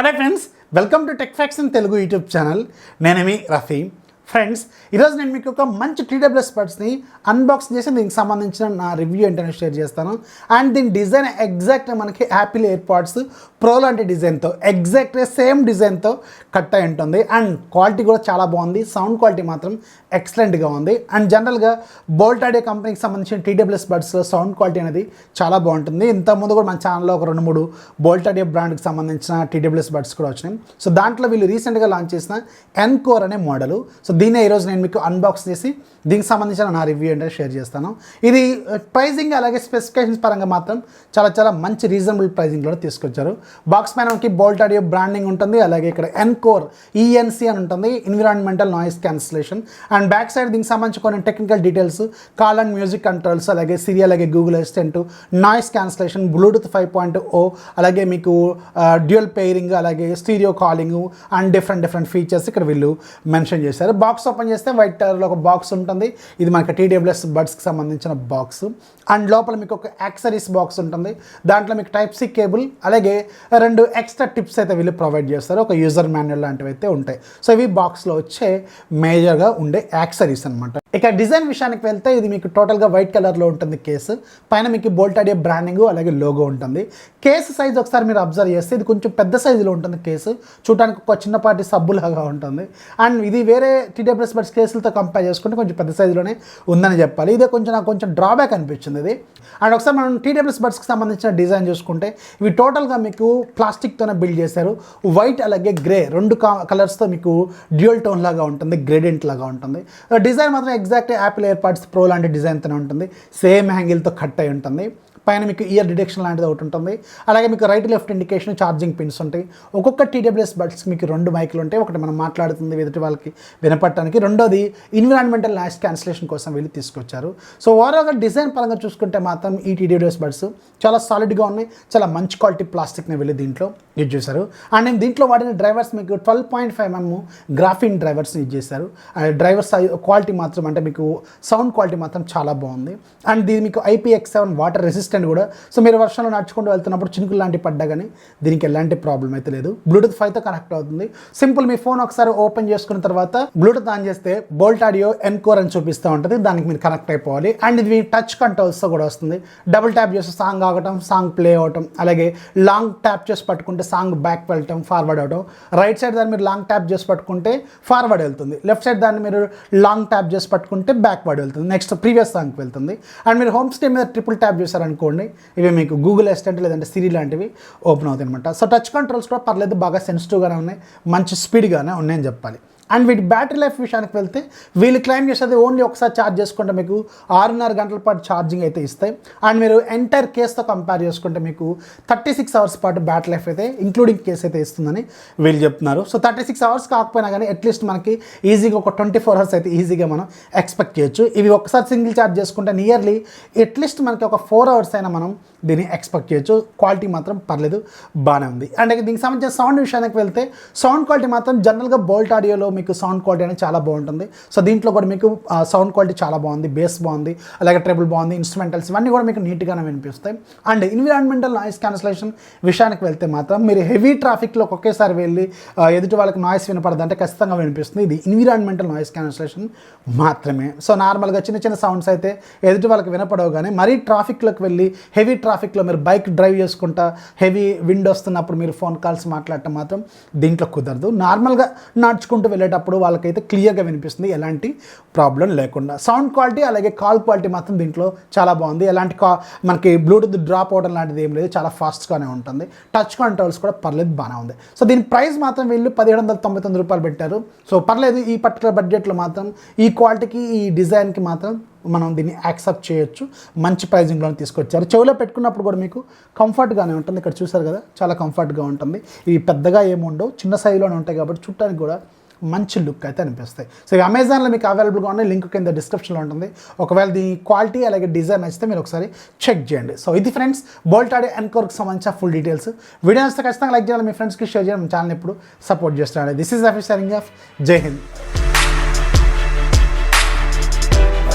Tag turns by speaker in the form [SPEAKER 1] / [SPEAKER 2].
[SPEAKER 1] Hello friends, welcome to techfox in Telugu YouTube channel. నేను మీ Rafi. Friends, ఈరోజు నేను మీకు ఒక మంచి TWS బడ్స్ని అన్బాక్సింగ్ చేసి దీనికి సంబంధించిన నా రివ్యూ ఏంటనే షేర్ చేస్తాను. అండ్ దీని డిజైన్ ఎగ్జాక్ట్గా మనకి యాపిల్ ఎయిర్పాడ్స్ ప్రో లాంటి డిజైన్తో ఎగ్జాక్ట్గా సేమ్ డిజైన్తో కట్ అయి ఉంటుంది. అండ్ క్వాలిటీ కూడా చాలా బాగుంది. సౌండ్ క్వాలిటీ మాత్రం ఎక్సలెంట్గా ఉంది. అండ్ జనరల్గా బోల్ట్ ఆడియో కంపెనీకి సంబంధించిన TWS బడ్స్లో సౌండ్ క్వాలిటీ అనేది చాలా బాగుంటుంది. ఇంతకుముందు కూడా మన ఛానల్లో ఒక 2-3 బోల్ట్ ఆడియో బ్రాండ్కి సంబంధించిన TWS బడ్స్ కూడా వచ్చినాయి. సో దాంట్లో వీళ్ళు రీసెంట్గా లాంచ్ చేసిన ఎన్కోర్ అనే మోడల్. సో దీన్నే ఈరోజు నేను మీకు అన్బాక్స్ చేసి దీనికి సంబంధించిన నా రివ్యూ ఏంటో షేర్ చేస్తాను. ఇది ప్రైజింగ్ అలాగే స్పెసిఫికేషన్స్ పరంగా మాత్రం చాలా మంచి రీజనబుల్ ప్రైజింగ్లో తీసుకొచ్చారు. బాక్స్ పైన మనకి బోల్ట్ ఆడియో బ్రాండింగ్ ఉంటుంది. అలాగే ఇక్కడ ఎన్కోర్ ENC అని ఉంటుంది, environmental noise cancellation. And back side దీనికి సంబంధించి కొన్ని technical details, call and music controls, అలాగే సిరి, అలాగే Google assistant, noise cancellation, Bluetooth 5.0, అలాగే మీకు డ్యూయల్ పెయిరింగ్, అలాగే stereo calling and different features ఇక్కడ వీళ్ళు మెన్షన్ చేశారు. బాక్స్ ఓపెన్ చేస్తే వైట్ కలర్లో ఒక బాక్స్ ఉంటుంది. ఇది మనకి TWS బడ్స్కి సంబంధించిన బాక్స్. అండ్ లోపల మీకు ఒక యాక్సరీస్ బాక్స్ ఉంటుంది. దాంట్లో మీకు Type-C కేబుల్, అలాగే 2 ఎక్స్ట్రా టిప్స్ అయితే వీళ్ళు ప్రొవైడ్ చేస్తారు. ఒక యూజర్ మాన్యువల్ లాంటివి అయితే ఉంటాయి. సో ఇవి బాక్స్లో వచ్చే మేజర్గా ఉండే యాక్సరీస్ అనమాట. ఇక డిజైన్ విషయానికి వెళ్తే ఇది మీకు టోటల్గా వైట్ కలర్లో ఉంటుంది. కేసు పైన మీకు బోల్ట్ ఆడియో బ్రాండింగ్ అలాగే లోగో ఉంటుంది. కేసు సైజ్ ఒకసారి మీరు అబ్జర్వ్ చేస్తే ఇది కొంచెం పెద్ద సైజులో ఉంటుంది. కేసు చూడడానికి ఒక చిన్నపాటి సబ్బులాగా ఉంటుంది. అండ్ ఇది వేరే TWS బడ్స్ కేసులతో కంపేర్ చేసుకుంటే కొంచెం పెద్ద సైజులోనే ఉందని చెప్పాలి. ఇదే నాకు కొంచెం డ్రాబ్యాక్ అనిపించింది ఇది. అండ్ ఒకసారి మనం TWS బడ్స్కి సంబంధించిన డిజైన్ చూసుకుంటే ఇవి టోటల్గా మీకు ప్లాస్టిక్తోనే బిల్డ్ చేశారు. వైట్ అలాగే గ్రే 2 కలర్స్తో మీకు డ్యూయల్ టోన్ లాగా ఉంటుంది, గ్రేడియంట్ లాగా ఉంటుంది. డిజైన్ మాత్రం ఎగ్జాక్ట్ యాపిల్ ఎయిర్పాడ్స్ ప్రో లాంటి డిజైన్తోనే ఉంటుంది. సేమ్ హ్యాంగిల్తో కట్ అయి ఉంటుంది. పైన మీకు ఇయర్ డిటెక్షన్ లాంటిది ఒకటి ఉంటుంది. అలాగే మీకు right left indication, charging pins ఉంటాయి. ఒక్కొక్క TWS బడ్స్కి మీకు 2 మైకులు ఉంటాయి. ఒకటి మనం మాట్లాడుతుంది ఎదుటి వాళ్ళకి వినపడటానికి, రెండోది ఎన్విరాన్మెంటల్ నాయిస్ క్యాన్సిలేషన్ కోసం వీళ్ళు తీసుకొచ్చారు. సో ఓవరాల్గా డిజైన్ పరంగా చూసుకుంటే మాత్రం ఈ TWS బడ్స్ చాలా సాలిడ్గా ఉన్నాయి. చాలా మంచి క్వాలిటీ ప్లాస్టిక్ని వీళ్ళు దీంట్లో యూజ్ చేశారు. అండ్ నేను దీంట్లో వాడిన డ్రైవర్స్ మీకు 12.5mm గ్రాఫిన్ డ్రైవర్స్ని యూజ్ చేశారు. డ్రైవర్స్ క్వాలిటీ మాత్రం అంటే మీకు సౌండ్ క్వాలిటీ మాత్రం చాలా బాగుంది. అండ్ దీని మీకు IPX7 వాటర్ రెసిస్టెంట్ కూడా. సో మీరు వర్షంలో నడుచుకుంటూ వెళ్తున్నప్పుడు చినుకులు లాంటివి పడ్డా కానీ దీనికి ఎలాంటి ప్రాబ్లం అయితే లేదు. బ్లూటూత్ 5తో కనెక్ట్ అవుతుంది. సింపుల్, మీ ఫోన్ ఒకసారి ఓపెన్ చేసుకున్న తర్వాత బ్లూటూత్ ఆన్ చేస్తే బోల్ట్ ఆడియో ఎన్కోర్ అని చూపిస్తూ ఉంటుంది. దానికి మీరు కనెక్ట్ అయిపోవాలి. అండ్ ఇది టచ్ కంట్రోల్స్తో కూడా వస్తుంది. డబుల్ ట్యాప్ చేస్తే సాంగ్ ఆగటం, సాంగ్ ప్లే అవటం, అలాగే లాంగ్ ట్యాప్ చేసి పట్టుకుంటే సాంగ్ బ్యాక్ వెళ్ళటం, ఫార్వర్డ్ అవటం. రైట్ సైడ్ దాన్ని మీరు లాంగ్ ట్యాప్ చేసి పట్టుకుంటే ఫార్వర్డ్ వెళ్తుంది. లెఫ్ట్ సైడ్ దాన్ని మీరు లాంగ్ ట్యాప్ చేసి పట్టుకుంటే బ్యాక్వర్డ్ వెళ్తుంది. నెక్స్ట్ ప్రీవియస్ సాంగ్కి వెళ్తుంది. అండ్ మీరు హోమ్ స్క్రీన్ మీద ట్రిపుల్ ట్యాప్ చేశారనుకోండి, ఇవి మీకు గూగుల్ అసిస్టెంట్ లేదంటే సిరి లాంటివి ఓపెన్ అవుతాయి అనమాట. సో టచ్ కంట్రోల్స్ కూడా పర్లేదు, బాగా సెన్సిటివ్గానే ఉన్నాయి, మంచి స్పీడ్గానే ఉన్నాయని చెప్పాలి. అండ్ వీటి బ్యాటరీ లైఫ్ విషయానికి వెళ్తే వీళ్ళు క్లైమ్ చేసేది ఓన్లీ ఒకసారి ఛార్జ్ చేసుకుంటే మీకు 6.5 గంటల పాటు ఛార్జింగ్ అయితే ఇస్తాయి. అండ్ మీరు ఎంటైర్ కేస్తో కంపేర్ చేసుకుంటే మీకు 36 అవర్స్ పాటు బ్యాటరీ లైఫ్ అయితే ఇంక్లూడింగ్ కేస్ అయితే ఇస్తుందని వీళ్ళు చెప్తున్నారు. సో 36 అవర్స్ కాకపోయినా కానీ అట్లీస్ట్ మనకి ఈజీగా ఒక 24 అవర్స్ అయితే ఈజీగా మనం ఎక్స్పెక్ట్ చేయొచ్చు. ఇవి ఒకసారి సింగిల్ ఛార్జ్ చేసుకుంటే నియర్లీ అట్లీస్ట్ మనకి ఒక 4 అవర్స్ అయినా మనం దీన్ని ఎక్స్పెక్ట్ చేయొచ్చు. క్వాలిటీ మాత్రం పర్లేదు, బాగానే ఉంది. అండ్ దీనికి సంబంధించిన సౌండ్ విషయానికి వెళ్తే సౌండ్ క్వాలిటీ మాత్రం జనరల్గా బోల్ట్ ఆడియోలో మీకు సౌండ్ క్వాలిటీ అనేది చాలా బాగుంటుంది. సో దీంట్లో కూడా మీకు సౌండ్ క్వాలిటీ చాలా బాగుంది, బేస్ బాగుంది, అలాగే ట్రెబుల్ బాగుంది, ఇన్స్ట్రుమెంటల్స్ ఇవన్నీ కూడా మీకు నీట్గానే వినిపిస్తాయి. అండ్ ఎన్విరాన్మెంటల్ నాయిస్ క్యాన్సిలేషన్ విషయానికి వెళ్తే మాత్రం మీరు హెవీ ట్రాఫిక్లో ఒకేసారి వెళ్ళి ఎదుటి వాళ్ళకి నాయిస్ వినపడదు అంటే ఖచ్చితంగా వినిపిస్తుంది. ఇది ఎన్విరాన్మెంటల్ నాయిస్ క్యాన్సిలేషన్ మాత్రమే. సో నార్మల్గా చిన్న సౌండ్స్ అయితే ఎదుటి వాళ్ళకి వినపడవు. కానీ మరీ ట్రాఫిక్లోకి వెళ్ళి హెవీ ట్రాఫిక్లో మీరు బైక్ డ్రైవ్ చేసుకుంటా హెవీ విండ్ వస్తున్నప్పుడు మీరు ఫోన్ కాల్స్ మాట్లాడటం మాత్రం దీంట్లో కుదరదు. నార్మల్గా నడుచుకుంటూ వెళ్ళేటప్పుడు వాళ్ళకైతే క్లియర్గా వినిపిస్తుంది, ఎలాంటి ప్రాబ్లం లేకుండా. సౌండ్ క్వాలిటీ అలాగే కాల్ క్వాలిటీ మాత్రం దీంట్లో చాలా బాగుంది. ఎలాంటి మనకి బ్లూటూత్ డ్రాప్ అవడం లాంటిది ఏం లేదు, చాలా ఫాస్ట్గానే ఉంటుంది. టచ్ కంట్రోల్స్ కూడా పర్లేదు, బాగానే ఉంది. సో దీని ప్రైస్ మాత్రం వీళ్ళు 1799 రూపాయలు పెట్టారు. సో పర్లేదు, ఈ పర్టికులర్ బడ్జెట్లో మాత్రం ఈ క్వాలిటీకి ఈ డిజైన్కి మాత్రం మనం దీన్ని యాక్సెప్ట్ చేయొచ్చు. మంచి ప్రైజింగ్లో తీసుకొచ్చారు. చెవిలో పెట్టుకున్నప్పుడు కూడా మీకు కంఫర్ట్గానే ఉంటుంది. ఇక్కడ చూసారు కదా, చాలా కంఫర్ట్గా ఉంటుంది. ఇవి పెద్దగా ఏముండవు, చిన్న సైజులోనే ఉంటాయి కాబట్టి చూడటానికి కూడా మంచి లుక్ అయితే అనిపిస్తాయి. సో ఇవి అమెజాన్లో మీకు అవైలబుల్గా ఉన్నాయి. లింక్ కింద డిస్క్రిప్షన్లో ఉంటుంది. ఒకవేళ దీని క్వాలిటీ అలాగే డిజైన్ నచ్చితే మీరు ఒకసారి చెక్ చేయండి. సో ఇది ఫ్రెండ్స్ బోల్ట్ ఆడియో ఎన్కోర్కి సంబంధించిన ఫుల్ డీటెయిల్స్. వీడియో నచ్చితే ఖచ్చితంగా లైక్ చేయాలి, మీ ఫ్రెండ్స్కి షేర్ చేయాలి, మీ ఛానల్ ఎప్పుడు సపోర్ట్ చేస్తాను. This is Rafi signing off. జై హింద్.